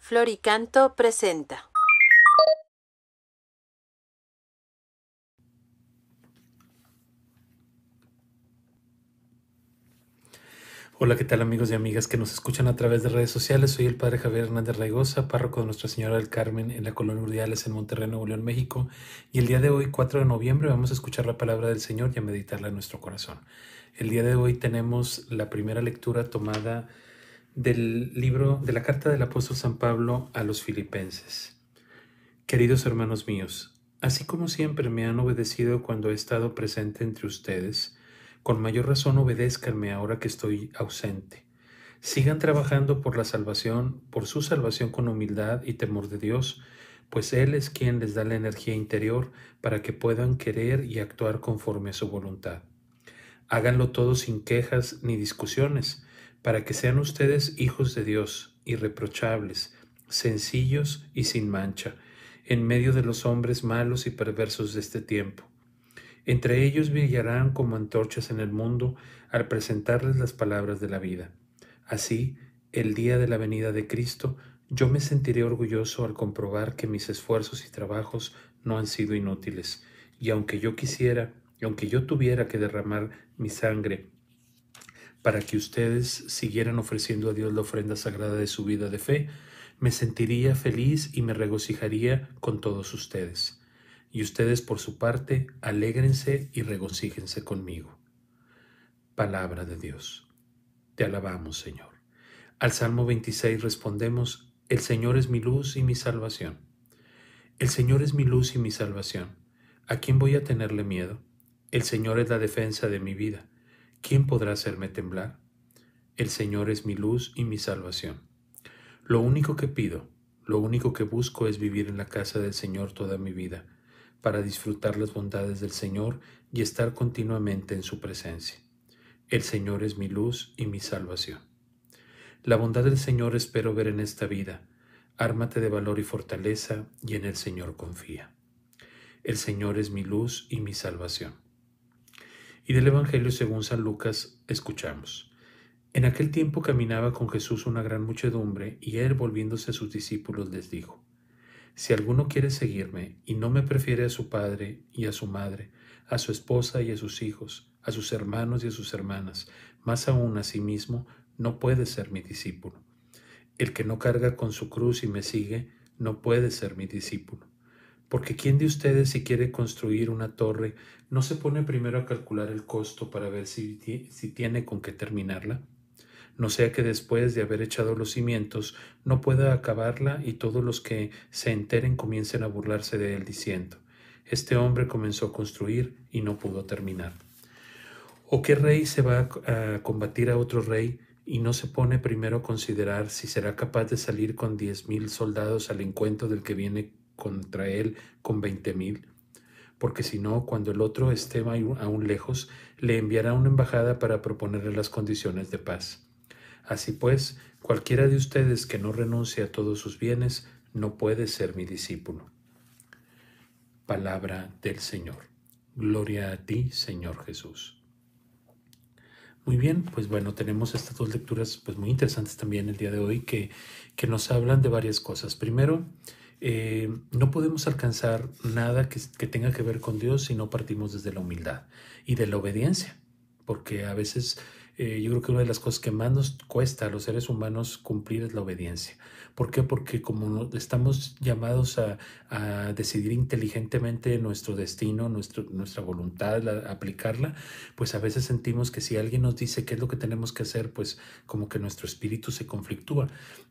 Floricanto presenta. Hola, ¿qué tal amigos y amigas que nos escuchan a través de redes sociales? Soy el Padre Javier Hernández Raigosa, párroco de Nuestra Señora del Carmen en la Colonia Urdiales en Monterrey, Nuevo León, México. Y el día de hoy, 4 de noviembre, vamos a escuchar la palabra del Señor y a meditarla en nuestro corazón. El día de hoy tenemos la primera lectura tomada del libro de la carta del apóstol San Pablo a los Filipenses. Queridos hermanos míos, así como siempre me han obedecido cuando he estado presente entre ustedes, con mayor razón obedézcanme ahora que estoy ausente. Sigan trabajando por la salvación, por su salvación con humildad y temor de Dios, pues Él es quien les da la energía interior para que puedan querer y actuar conforme a su voluntad. Háganlo todo sin quejas ni discusiones, para que sean ustedes hijos de Dios, irreprochables, sencillos y sin mancha, en medio de los hombres malos y perversos de este tiempo. Entre ellos brillarán como antorchas en el mundo al presentarles las palabras de la vida. Así, el día de la venida de Cristo, yo me sentiré orgulloso al comprobar que mis esfuerzos y trabajos no han sido inútiles, y aunque yo quisiera, y aunque yo tuviera que derramar mi sangre para que ustedes siguieran ofreciendo a Dios la ofrenda sagrada de su vida de fe, me sentiría feliz y me regocijaría con todos ustedes. Y ustedes, por su parte, alégrense y regocíjense conmigo. Palabra de Dios. Te alabamos, Señor. Al Salmo 26 respondemos: El Señor es mi luz y mi salvación. El Señor es mi luz y mi salvación. ¿A quién voy a tenerle miedo? El Señor es la defensa de mi vida. ¿Quién podrá hacerme temblar? El Señor es mi luz y mi salvación. Lo único que pido, lo único que busco es vivir en la casa del Señor toda mi vida, para disfrutar las bondades del Señor y estar continuamente en su presencia. El Señor es mi luz y mi salvación. La bondad del Señor espero ver en esta vida. Ármate de valor y fortaleza, y en el Señor confía. El Señor es mi luz y mi salvación. Y del Evangelio según San Lucas escuchamos. En aquel tiempo caminaba con Jesús una gran muchedumbre, y él, volviéndose a sus discípulos, les dijo: Si alguno quiere seguirme y no me prefiere a su padre y a su madre, a su esposa y a sus hijos, a sus hermanos y a sus hermanas, más aún a sí mismo, no puede ser mi discípulo. El que no carga con su cruz y me sigue, no puede ser mi discípulo. Porque ¿quién de ustedes, si quiere construir una torre, no se pone primero a calcular el costo para ver si tiene con qué terminarla? No sea que después de haber echado los cimientos no pueda acabarla, y todos los que se enteren comiencen a burlarse de él diciendo: Este hombre comenzó a construir y no pudo terminar. ¿O qué rey se va a combatir a otro rey y no se pone primero a considerar si será capaz de salir con 10,000 soldados al encuentro del que viene contra él con 20,000? Porque si no, cuando el otro esté aún lejos, le enviará una embajada para proponerle las condiciones de paz. Así pues, cualquiera de ustedes que no renuncie a todos sus bienes no puede ser mi discípulo. Palabra del Señor. Gloria a ti, Señor Jesús. Muy bien, pues bueno, tenemos estas dos lecturas pues muy interesantes también el día de hoy que nos hablan de varias cosas. Primero, no podemos alcanzar nada que tenga que ver con Dios si no partimos desde la humildad y de la obediencia, porque a veces yo creo que una de las cosas que más nos cuesta a los seres humanos cumplir es la obediencia. ¿Por qué? Porque como estamos llamados a decidir inteligentemente nuestro destino, nuestra voluntad, aplicarla, pues a veces sentimos que si alguien nos dice qué es lo que tenemos que hacer, pues como que nuestro espíritu se conflictúa.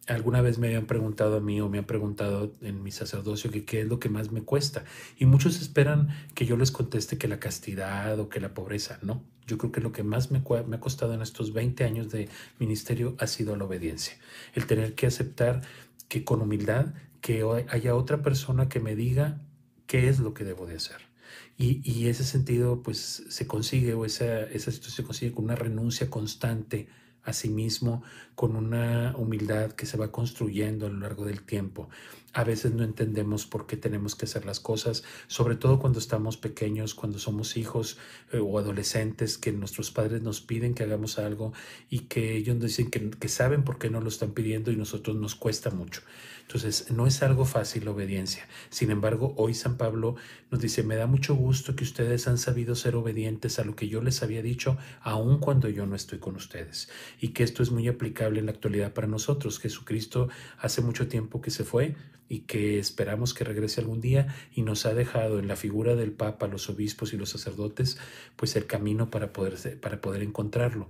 Alguna vez me habían preguntado a mí, o me han preguntado en mi sacerdocio, que qué es lo que más me cuesta. Y muchos esperan que yo les conteste que la castidad o que la pobreza. No, yo creo que lo que más me ha costado en estos 20 años de ministerio ha sido la obediencia. El tener que aceptar que con humildad, que haya otra persona que me diga qué es lo que debo de hacer. Y ese sentido pues se consigue, o esa situación se consigue con una renuncia constante a sí mismo con una humildad que se va construyendo a lo largo del tiempo. A veces no entendemos por qué tenemos que hacer las cosas, sobre todo cuando estamos pequeños, cuando somos hijos o adolescentes, que nuestros padres nos piden que hagamos algo y que ellos nos dicen que saben por qué no lo están pidiendo y nosotros nos cuesta mucho. Entonces, no es algo fácil la obediencia. Sin embargo, hoy San Pablo nos dice, me da mucho gusto que ustedes han sabido ser obedientes a lo que yo les había dicho, aun cuando yo no estoy con ustedes. Y que esto es muy aplicable en la actualidad para nosotros. Jesucristo hace mucho tiempo que se fue y que esperamos que regrese algún día y nos ha dejado en la figura del Papa, los obispos y los sacerdotes, pues el camino para poder encontrarlo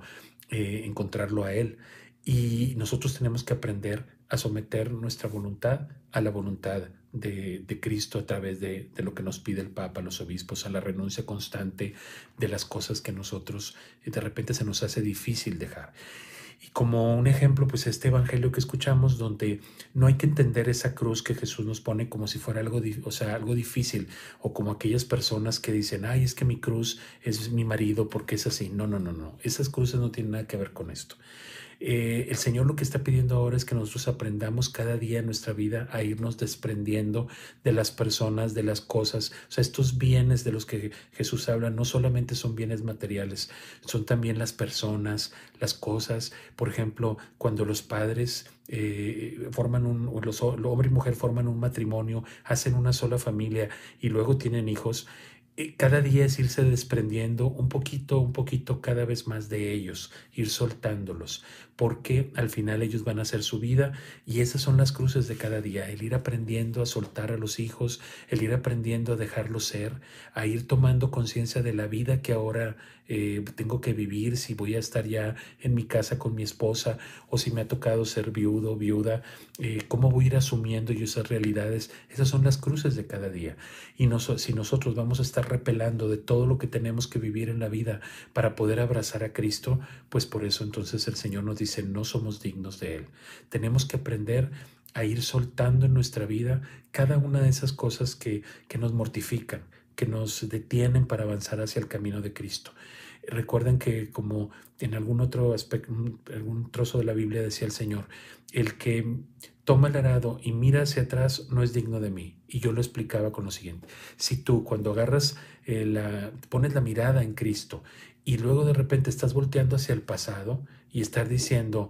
a Él. Y nosotros tenemos que aprender a someter nuestra voluntad a la voluntad de Cristo a través de lo que nos pide el Papa, los obispos, a la renuncia constante de las cosas que nosotros de repente se nos hace difícil dejar. Y como un ejemplo, pues este evangelio que escuchamos, donde no hay que entender esa cruz que Jesús nos pone como si fuera algo, algo difícil, o como aquellas personas que dicen, ay, es que mi cruz es mi marido porque es así. No, no, no, no. Esas cruces no tienen nada que ver con esto. El Señor lo que está pidiendo ahora es que nosotros aprendamos cada día en nuestra vida a irnos desprendiendo de las personas, de las cosas. O sea, estos bienes de los que Jesús habla no solamente son bienes materiales, son también las personas, las cosas. Por ejemplo, cuando los padres hombre y mujer forman un matrimonio, hacen una sola familia y luego tienen hijos, cada día es irse desprendiendo un poquito cada vez más de ellos, ir soltándolos, porque al final ellos van a hacer su vida y esas son las cruces de cada día, el ir aprendiendo a soltar a los hijos, el ir aprendiendo a dejarlos ser, a ir tomando conciencia de la vida que ahora tengo que vivir, si voy a estar ya en mi casa con mi esposa o si me ha tocado ser viudo o viuda, cómo voy a ir asumiendo yo esas realidades. Esas son las cruces de cada día. Y si nosotros vamos a estar repelando de todo lo que tenemos que vivir en la vida para poder abrazar a Cristo, pues por eso entonces el Señor nos dice, no somos dignos de Él. Tenemos que aprender a ir soltando en nuestra vida cada una de esas cosas que nos mortifican, que nos detienen para avanzar hacia el camino de Cristo. Recuerden que como en algún otro aspecto, algún trozo de la Biblia decía el Señor, el que toma el arado y mira hacia atrás no es digno de mí. Y yo lo explicaba con lo siguiente. Si tú cuando agarras, pones la mirada en Cristo y luego de repente estás volteando hacia el pasado y estar diciendo,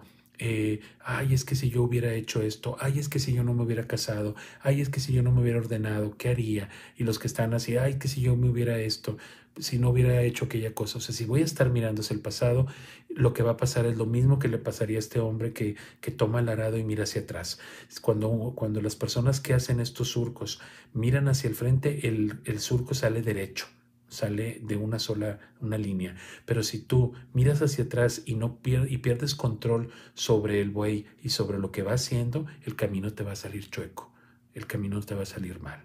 ay, es que si yo hubiera hecho esto, ay, es que si yo no me hubiera casado, ay, es que si yo no me hubiera ordenado, ¿qué haría? Y los que están así, ay, que si yo me hubiera esto, si no hubiera hecho aquella cosa. O sea, si voy a estar mirando hacia el pasado, lo que va a pasar es lo mismo que le pasaría a este hombre que toma el arado y mira hacia atrás. Cuando las personas que hacen estos surcos miran hacia el frente, el surco sale derecho, sale de una línea. Pero si tú miras hacia atrás y pierdes control sobre el buey y sobre lo que va haciendo, el camino te va a salir chueco, el camino te va a salir mal.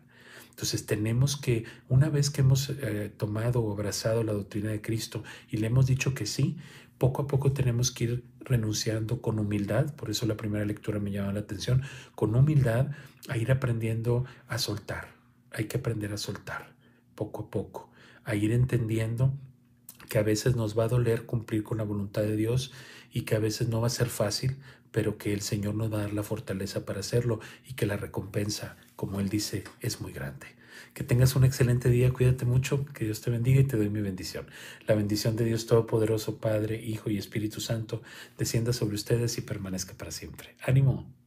Entonces tenemos que, una vez que hemos tomado o abrazado la doctrina de Cristo y le hemos dicho que sí, poco a poco tenemos que ir renunciando con humildad, por eso la primera lectura me llama la atención, con humildad a ir aprendiendo a soltar. Hay que aprender a soltar poco a poco, a ir entendiendo que a veces nos va a doler cumplir con la voluntad de Dios y que a veces no va a ser fácil, pero que el Señor nos va a dar la fortaleza para hacerlo y que la recompensa, como Él dice, es muy grande. Que tengas un excelente día, cuídate mucho, que Dios te bendiga y te doy mi bendición. La bendición de Dios Todopoderoso, Padre, Hijo y Espíritu Santo, descienda sobre ustedes y permanezca para siempre. ¡Ánimo!